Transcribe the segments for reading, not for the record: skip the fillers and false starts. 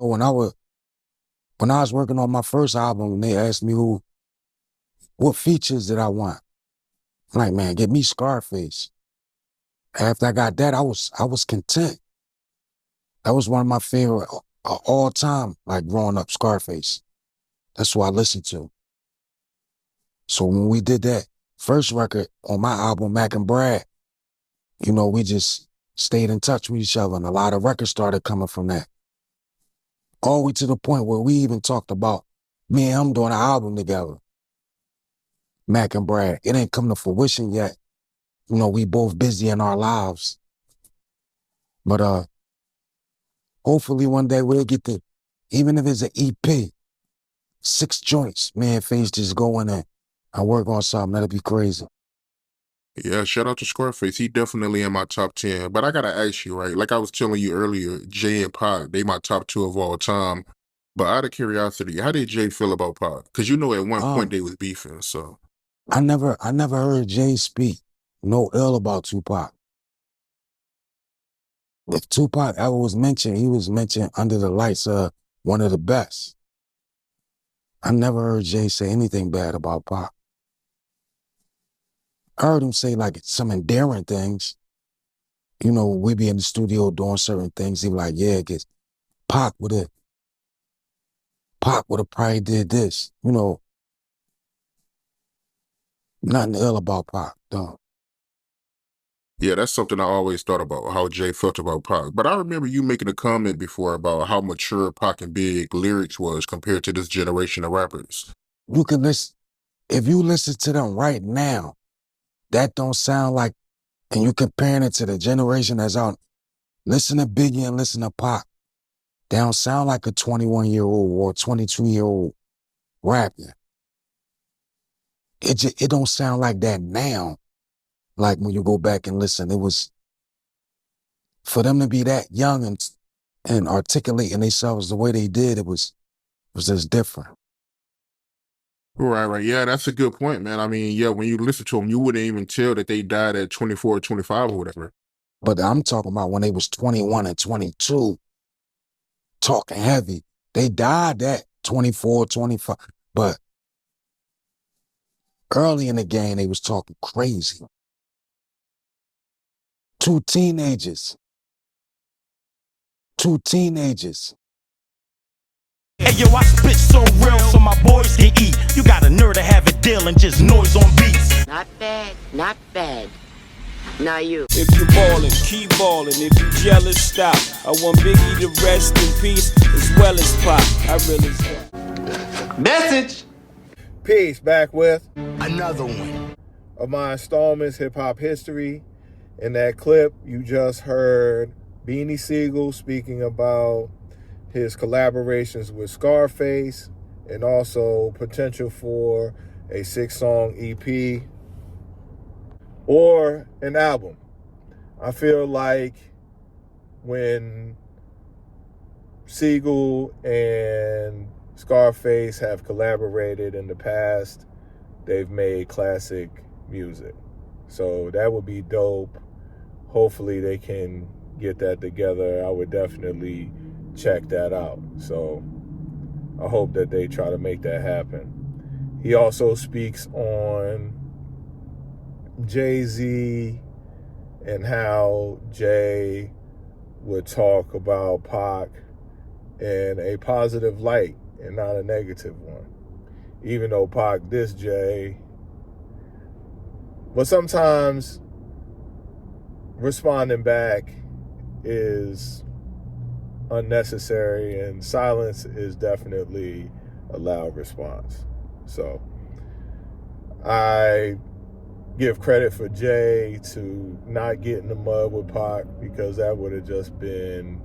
When when I was working on my first album, they asked me what features did I want. I'm like, man, get me Scarface. After I got that, I was content. That was one of my favorite all time, like growing up, Scarface. That's what I listened to. So when we did that first record on my album, Mac and Brad, we just stayed in touch with each other, and a lot of records started coming from that. All the way to the point where we even talked about me and him doing an album together, Mac and Brad. It ain't come to fruition yet. We both busy in our lives. But hopefully one day we'll get even if it's an EP, 6 joints, man, Face just go in there and work on something. That'd be crazy. Yeah, shout out to Scarface. He definitely in my top 10. But I gotta ask you, right? Like I was telling you earlier, Jay and Pac, they my top 2 of all time. But out of curiosity, how did Jay feel about Pac? Because at one point Um, they was beefing, so. I never heard Jay speak no ill about Tupac. If Tupac ever was mentioned, he was mentioned under the lights of one of the best. I never heard Jay say anything bad about Pac. I heard him say like some endearing things. We be in the studio doing certain things. He be like, yeah, cause Pac would have probably did this. Nothing ill about Pac, no. Yeah, that's something I always thought about, how Jay felt about Pac. But I remember you making a comment before about how mature Pac and Big lyrics was compared to this generation of rappers. You can listen, if you listen to them right now, that don't sound like, and you comparing it to the generation that's out, listen to Biggie and listen to Pac. They don't sound like a 21-year-old or 22-year-old rapping. It don't sound like that now. Like when you go back and listen, it was, for them to be that young and articulating themselves the way they did, it was just different. Right. Yeah, that's a good point, man. I mean, yeah, when you listen to them, you wouldn't even tell that they died at 24, 25 or whatever. But I'm talking about when they was 21 and 22, talking heavy. They died at 24, 25. But early in the game, they was talking crazy. 2 teenagers. 2 teenagers. Hey yo, I spit so real so my boys can eat. You got a nerve to have it deal and just noise on beats. Not bad, not bad. Now you. If you ballin', keep ballin'. If you jealous, stop. I want Biggie to rest in peace as well as Pac. I really stop. Message. Peace, back with Another one of my installments, Hip Hop History. In that clip, you just heard Beanie Sigel speaking about his collaborations with Scarface and also potential for a 6-song EP or an album. I feel like when Sigel and Scarface have collaborated in the past, they've made classic music. So that would be dope. Hopefully they can get that together. I would definitely check that out. So I hope that they try to make that happen. He also speaks on Jay-Z and how Jay would talk about Pac in a positive light and not a negative one. Even though Pac dissed Jay. But sometimes responding back is unnecessary, and silence is definitely a loud response. So I give credit for Jay to not get in the mud with Pac, because that would have just been,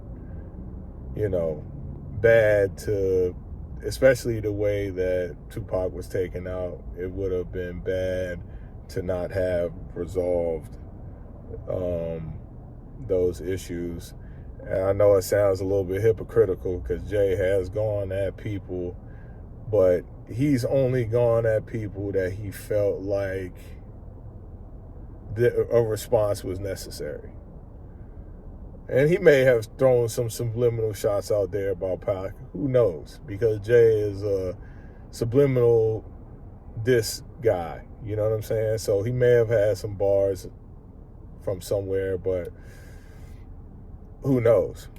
bad to, especially the way that Tupac was taken out. It would have been bad to not have resolved those issues. And I know it sounds a little bit hypocritical because Jay has gone at people, but he's only gone at people that he felt like a response was necessary. And he may have thrown some subliminal shots out there about Pac. Who knows? Because Jay is a subliminal diss guy. You know what I'm saying? So he may have had some bars from somewhere, but who knows?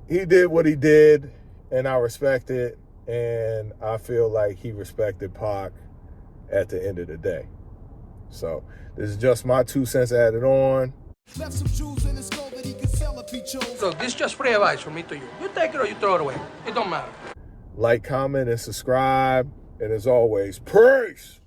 He did what he did, and I respect it. And I feel like he respected Pac at the end of the day. So this is just my 2 cents added on. Left some jewels in his skull that he could sell if he chose. Look, this is just free advice from me to you. You take it or you throw it away. It don't matter. Like, comment, and subscribe. And as always, peace.